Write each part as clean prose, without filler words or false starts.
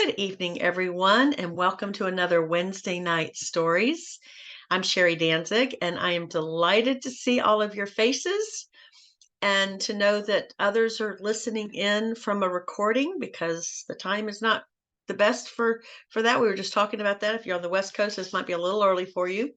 Good evening, everyone, and welcome to another Wednesday Night Stories. I'm Sherry Danzig, and I am delighted to see all of your faces and to know that others are listening in from a recording because the time is not the best for that. We were just talking about that. If you're on the West Coast, this might be a little early for you.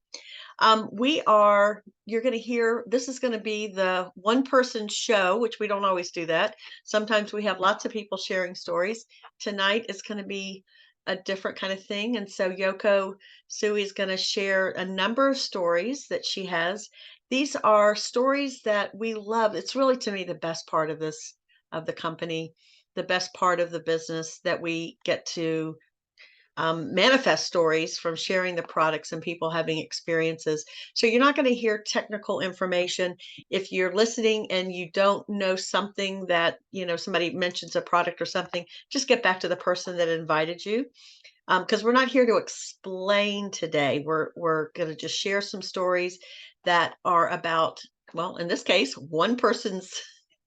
You're going to hear, this is going to be the one person show, which we don't always do that. Sometimes we have lots of people sharing stories. Tonight is going to be a different kind of thing. And so Yoko Tsuye is going to share a number of stories that she has. These are stories that we love. It's really, to me, the best part of of the company, the best part of the business that we get to manifest stories from sharing the products and people having experiences. So you're not going to hear technical information. If you're listening and you don't know something that, somebody mentions a product or something, just get back to the person that invited you. Because we're not here to explain today. We're going to just share some stories that are about, well, in this case, one person's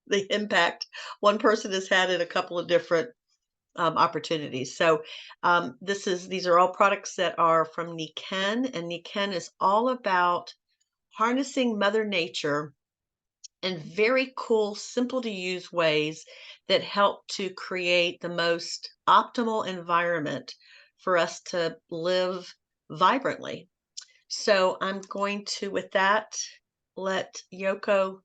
the impact one person has had in a couple of different opportunities. So these are all products that are from Nikken, and Nikken is all about harnessing Mother Nature in very cool, simple to use ways that help to create the most optimal environment for us to live vibrantly. So I'm going to, with that, let Yoko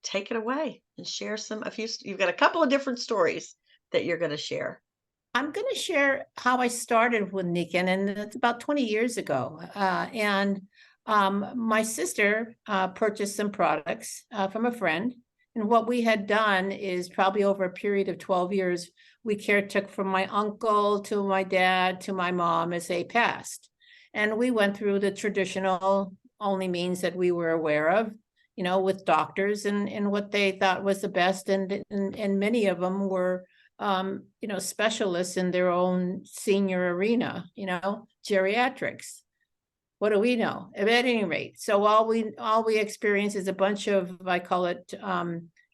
take it away and share you've got a couple of different stories that you're going to share. I'm going to share how I started with Nikken, and it's about 20 years ago. My sister purchased some products from a friend. And what we had done is probably over a period of 12 years, we caretook from my uncle to my dad to my mom as they passed. And we went through the traditional only means that we were aware of, with doctors and what they thought was the best. And many of them were specialists in their own senior arena, geriatrics. What do we know? At any rate, so all we experience is a bunch of, I call it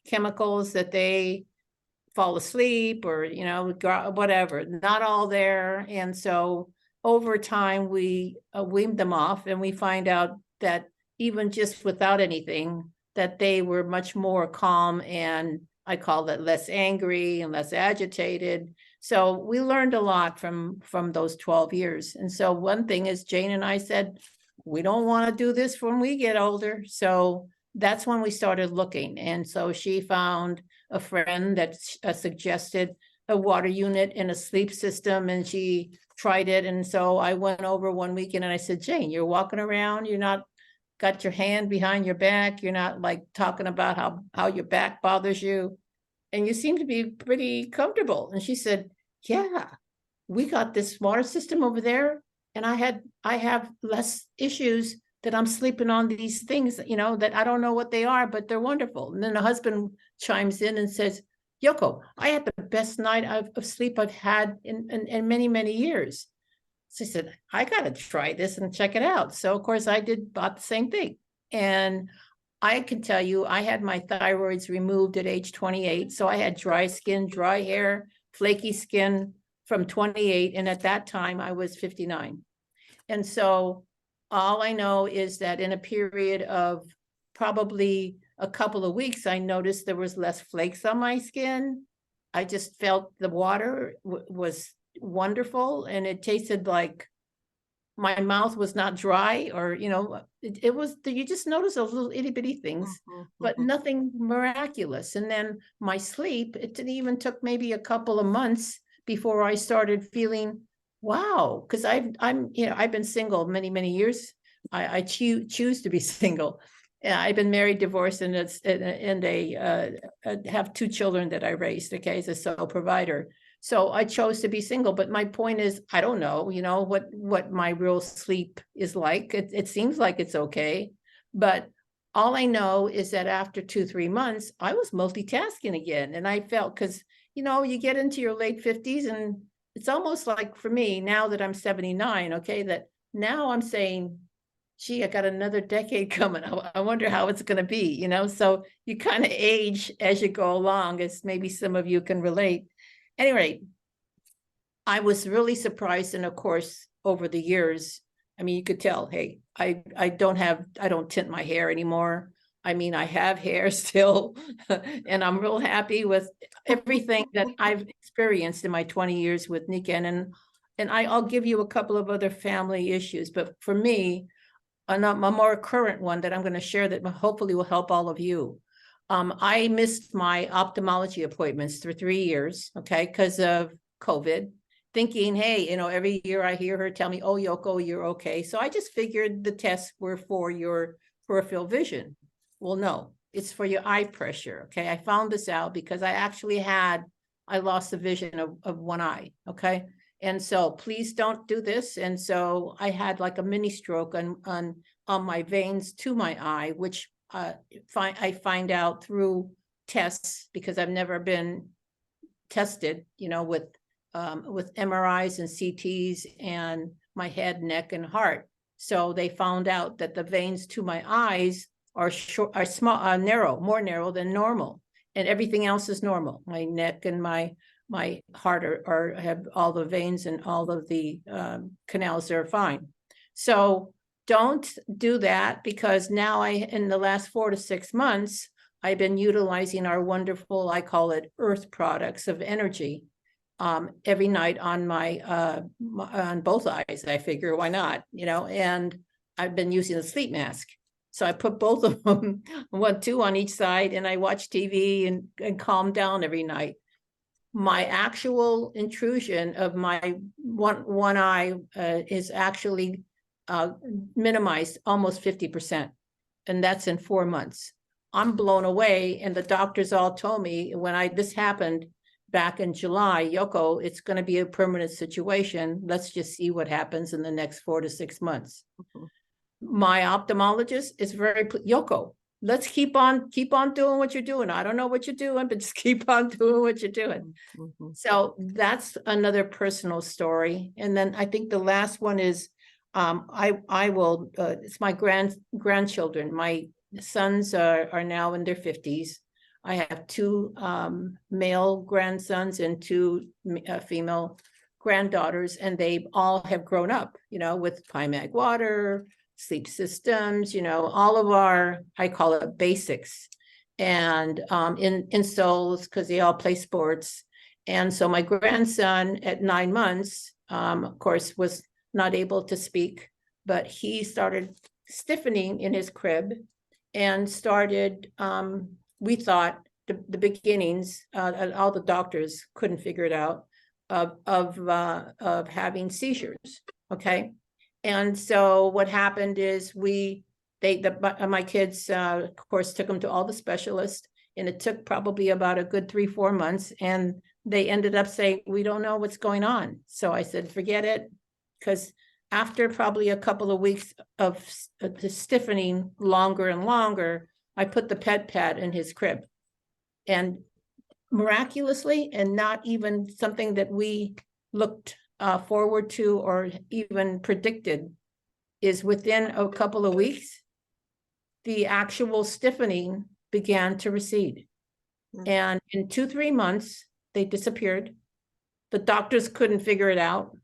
chemicals that they fall asleep or, whatever, not all there. And so over time, we weaned them off, and we find out that even just without anything, that they were much more calm, and I call it less angry and less agitated. So we learned a lot from those 12 years. And so one thing is, Jane and I said, we don't want to do this when we get older. So that's when we started looking. And so she found a friend that suggested a water unit and a sleep system, and she tried it. And so I went over one weekend and I said, Jane, you're walking around, you're not got your hand behind your back, you're not like talking about how your back bothers you, and you seem to be pretty comfortable. And she said, yeah, we got this water system over there, and I have less issues that I'm sleeping on these things, that I don't know what they are, but they're wonderful. And then the husband chimes in and says, Yoko, I had the best night of sleep I've had in many, many years. So I said, I got to try this and check it out. So, of course, bought the same thing. And I can tell you, I had my thyroids removed at age 28. So I had dry skin, dry hair, flaky skin from 28. And at that time, I was 59. And so all I know is that in a period of probably a couple of weeks, I noticed there was less flakes on my skin. I just felt the water was wonderful, and it tasted like my mouth was not dry, or it was, you just notice those little itty-bitty things, but nothing miraculous. And then my sleep, it even took maybe a couple of months before I started feeling wow, because I've been single many years. I choose to be single. I've been married, divorced, and have 2 children that I raised, okay, as a sole provider. So I chose to be single, but my point is, I don't know, what my real sleep is like. It seems like it's okay, but all I know is that after 2-3 months, I was multitasking again. And I felt, because, you get into your late 50s, and it's almost like, for me, now that I'm 79, okay, that now I'm saying, gee, I got another decade coming. I wonder how it's going to be, so you kind of age as you go along, as maybe some of you can relate. Anyway, I was really surprised, and of course, over the years, I mean, you could tell, hey, I don't tint my hair anymore. I mean, I have hair still, and I'm real happy with everything that I've experienced in my 20 years with Nikken. And I'll give you a couple of other family issues, but for me, a more current one that I'm going to share that hopefully will help all of you. I missed my ophthalmology appointments for 3 years, okay, because of COVID, thinking, hey, every year I hear her tell me, oh, Yoko, you're okay. So I just figured the tests were for your peripheral vision. Well, no, it's for your eye pressure, okay? I found this out because I lost the vision of one eye, okay? And so please don't do this. And so I had like a mini stroke on my veins to my eye, which I find out through tests because I've never been tested, with MRIs and CTs and my head, neck, and heart. So they found out that the veins to my eyes are short, are small, narrow, more narrow than normal, and everything else is normal. My neck and my heart are have all the veins and all of the canals are fine. So don't do that, because now in the last 4 to 6 months, I've been utilizing our wonderful, I call it earth products of energy, every night on on both eyes. I figure, why not, and I've been using a sleep mask. So I put both of them, two on each side, and I watch TV and calm down every night. My actual intrusion of my one eye is actually minimized almost 50%. And that's in 4 months. I'm blown away. And the doctors all told me when this happened back in July, Yoko, it's going to be a permanent situation. Let's just see what happens in the next 4 to 6 months. Mm-hmm. My ophthalmologist is very, Yoko, let's keep on doing what you're doing. I don't know what you're doing, but just keep on doing what you're doing. Mm-hmm. So that's another personal story. And then I think the last one is, I will, it's my grandchildren. My sons are now in their 50s. I have 2 male grandsons and 2 female granddaughters, and they all have grown up, with Primac water, sleep systems, all of our, I call it basics, and in souls, because they all play sports. And so my grandson at 9 months, of course, was not able to speak, but he started stiffening in his crib and started, we thought the beginnings, all the doctors couldn't figure it out, of having seizures, okay? And so what happened is my kids, of course, took them to all the specialists, and it took probably about a good 3-4 months, and they ended up saying, we don't know what's going on. So I said, forget it, because after probably a couple of weeks of the stiffening longer and longer, I put the pet pad in his crib, and miraculously, and not even something that we looked forward to or even predicted, is within a couple of weeks, the actual stiffening began to recede. Mm-hmm. And in 2-3 months, they disappeared. The doctors couldn't figure it out.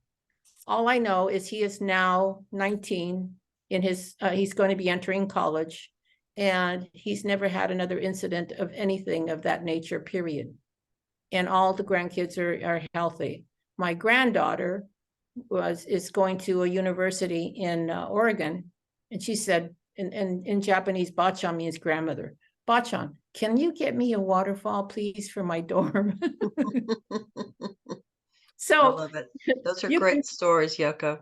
All I know is he is now 19 in he's going to be entering college, and he's never had another incident of anything of that nature, period. And all the grandkids are healthy. My granddaughter is going to a university in Oregon, and she said, in Japanese, bachan means grandmother. Bachan, can you get me a waterfall, please, for my dorm? So I love it. Those are great stories, Yoko.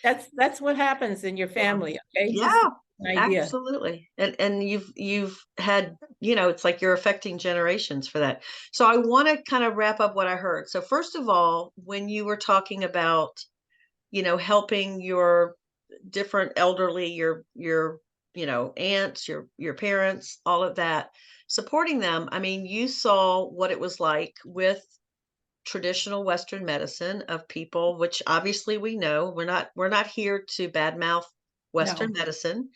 That's what happens in your family, okay? Yeah, absolutely. And you've had, it's like you're affecting generations for that. So I want to kind of wrap up what I heard. So first of all, when you were talking about, helping your different elderly, your aunts, your parents, all of that, supporting them. I mean, you saw what it was like with traditional Western medicine of people, which obviously we know we're not here to badmouth Western medicine.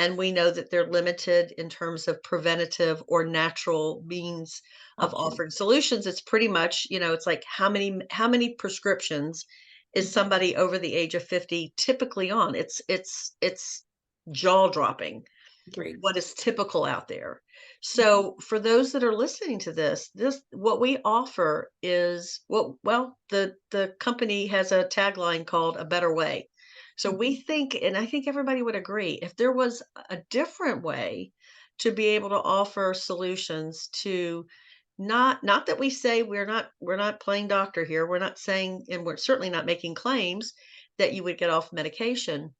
and we know that they're limited in terms of preventative or natural means of Option. offering solutions. It's pretty much, it's like how many prescriptions is somebody over the age of 50 typically on? It's jaw dropping Agreed. what is typical out there. So for those that are listening to this what we offer is the company has a tagline called a better way. So we Mhm. think, and I think everybody would agree, if there was a different way to be able to offer solutions to not that we say we're not playing doctor here. We're not saying, and we're certainly not making claims that you would get off medication,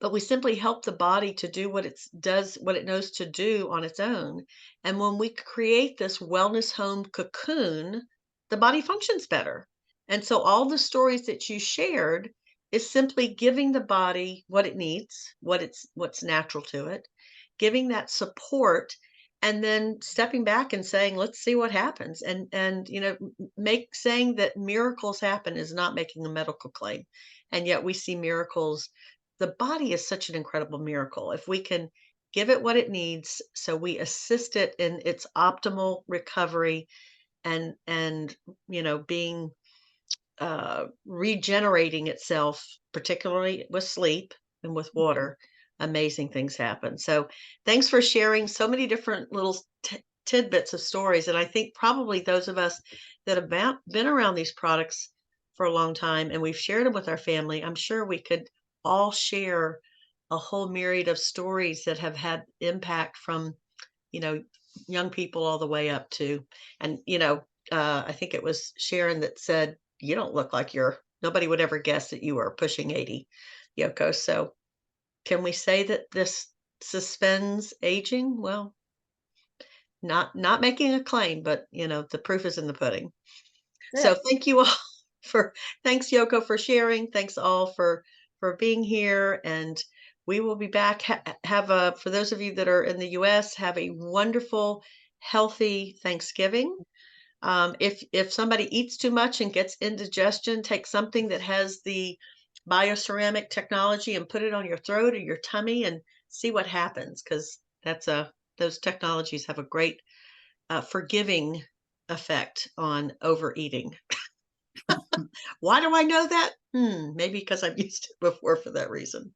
but we simply help the body to do what it knows to do on its own. And when we create this wellness home cocoon, the body functions better. And so all the stories that you shared is simply giving the body what it needs, what's natural to it, giving that support, and then stepping back and saying, let's see what happens. And make saying that miracles happen is not making a medical claim. And yet we see miracles. The body is such an incredible miracle. If we can give it what it needs, so we assist it in its optimal recovery, and being regenerating itself, particularly with sleep and with water, amazing things happen. So, thanks for sharing so many different little tidbits of stories. And I think probably those of us that have been around these products for a long time and we've shared them with our family, I'm sure we could all share a whole myriad of stories that have had impact from, you know, young people all the way up to, and, I think it was Sharon that said, "You don't look like nobody would ever guess that you are pushing 80, Yoko." So, can we say that this suspends aging? Well, not making a claim, but, the proof is in the pudding. That's So, it. thank you all for thanks, Yoko, for sharing. Thanks all for being here, and we will be back. Have a For those of you that are in the US, have a wonderful, healthy Thanksgiving. If somebody eats too much and gets indigestion, take something that has the bioceramic technology and put it on your throat or your tummy and see what happens, because those technologies have a great forgiving effect on overeating. Why do I know that? Maybe because I've used it before for that reason.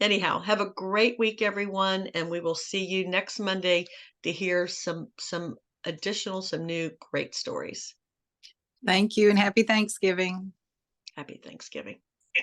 Anyhow, have a great week, everyone, and we will see you next Monday to hear some new great stories. Thank you and happy Thanksgiving. Happy Thanksgiving.